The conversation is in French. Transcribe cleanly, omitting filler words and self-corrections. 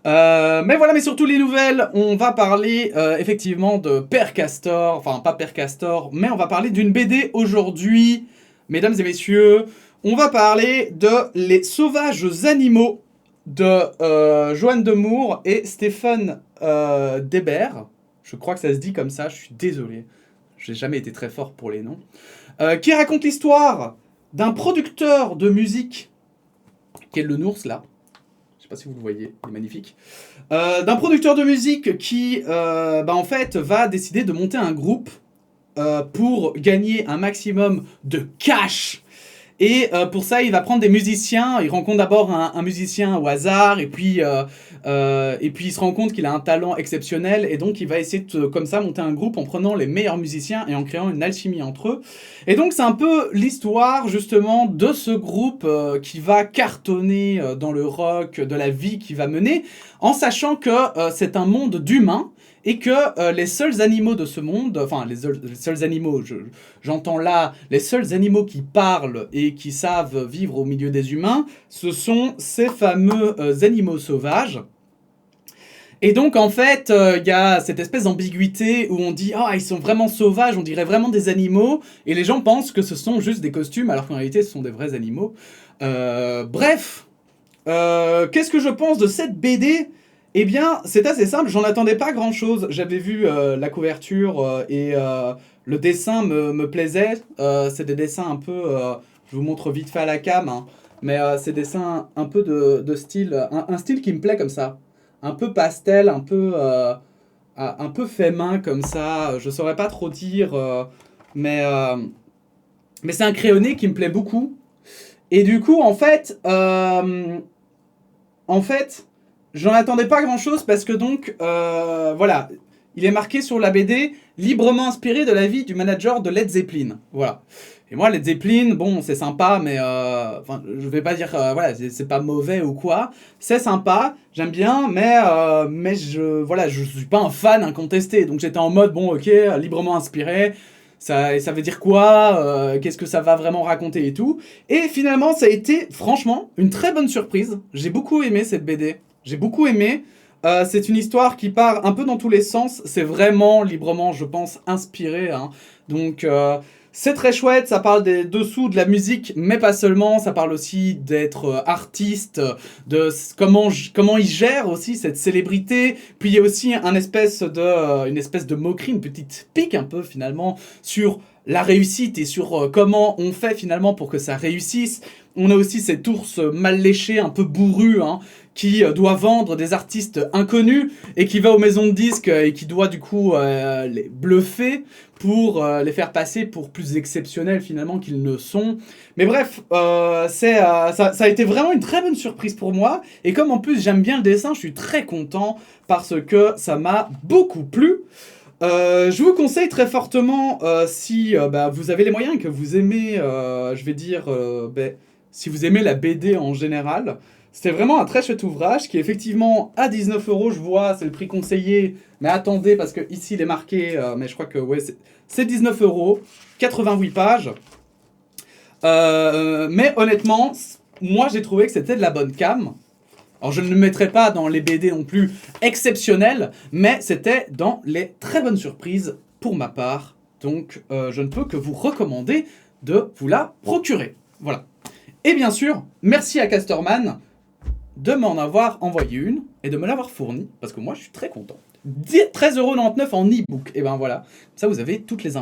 Mais voilà, mais surtout les nouvelles, on va parler effectivement de Père Castor, enfin pas Père Castor, mais on va parler d'une BD aujourd'hui, mesdames et messieurs, on va parler de Les Sauvages Animaux de Joanne Demour et Stéphane Debert, je crois que ça se dit comme ça, je suis désolé, j'ai jamais été très fort pour les noms, qui raconte l'histoire d'un producteur de musique, qui est le Nours là, je sais pas si vous le voyez, il est magnifique. D'un producteur de musique qui, en fait, va décider de monter un groupe pour gagner un maximum de cash. Et pour ça, il va prendre des musiciens. Il rencontre d'abord un musicien au hasard, et puis il se rend compte qu'il a un talent exceptionnel, et donc il va essayer de, comme ça, monter un groupe en prenant les meilleurs musiciens et en créant une alchimie entre eux. Et donc c'est un peu l'histoire justement de ce groupe qui va cartonner dans le rock, de la vie qu'il va mener, en sachant que c'est un monde d'humains, et que les seuls animaux de ce monde, enfin les seuls animaux, j'entends là, les seuls animaux qui parlent et qui savent vivre au milieu des humains, ce sont ces fameux animaux sauvages. Et donc en fait, y a cette espèce d'ambiguïté où on dit « Ah, ils sont vraiment sauvages, on dirait vraiment des animaux », et les gens pensent que ce sont juste des costumes, alors qu'en réalité ce sont des vrais animaux. Bref, qu'est-ce que je pense de cette BD ? Eh bien, c'est assez simple, j'en attendais pas grand-chose. J'avais vu la couverture et le dessin me plaisait. C'est des dessins un peu... je vous montre vite fait à la cam, hein, mais c'est des dessins un peu de style... Un style qui me plaît comme ça. Un peu pastel, un peu fait main comme ça. Je saurais pas trop dire, mais c'est un crayonné qui me plaît beaucoup. Et du coup, en fait... j'en attendais pas grand chose parce que donc, voilà, il est marqué sur la BD librement inspiré de la vie du manager de Led Zeppelin. Voilà. Et moi, Led Zeppelin, bon, c'est sympa, mais je vais pas dire, voilà, c'est pas mauvais ou quoi. C'est sympa, j'aime bien, mais je suis pas un fan incontesté. Donc j'étais en mode, bon, ok, librement inspiré. Ça veut dire quoi, qu'est-ce que ça va vraiment raconter et tout. Et finalement, ça a été, franchement, une très bonne surprise. J'ai beaucoup aimé cette BD. J'ai beaucoup aimé. C'est une histoire qui part un peu dans tous les sens. C'est vraiment librement, je pense, inspiré. Hein. Donc, c'est très chouette. Ça parle des dessous de la musique, mais pas seulement. Ça parle aussi d'être artiste, de comment il gère aussi cette célébrité. Puis il y a aussi une espèce de moquerie, une petite pique un peu finalement sur la réussite et sur comment on fait finalement pour que ça réussisse. On a aussi cet ours mal léché, un peu bourru, hein, qui doit vendre des artistes inconnus et qui va aux maisons de disques et qui doit du coup les bluffer pour les faire passer pour plus exceptionnels finalement qu'ils ne sont. Mais bref, ça a été vraiment une très bonne surprise pour moi. Et comme en plus j'aime bien le dessin, je suis très content parce que ça m'a beaucoup plu. Je vous conseille très fortement, si vous avez les moyens et que vous aimez, si vous aimez la BD en général, c'était vraiment un très chouette ouvrage qui est effectivement à 19€, je vois, c'est le prix conseillé, mais attendez, parce que ici il est marqué, mais je crois que ouais, c'est 19€, 88 pages. Mais honnêtement, moi j'ai trouvé que c'était de la bonne cam. Alors je ne le mettrai pas dans les BD non plus exceptionnels, mais c'était dans les très bonnes surprises pour ma part. Donc je ne peux que vous recommander de vous la procurer. Voilà. Et bien sûr, merci à Casterman de m'en avoir envoyé une et de me l'avoir fournie, parce que moi je suis très content. 13,99€ en e-book. Et ben voilà, ça vous avez toutes les infos.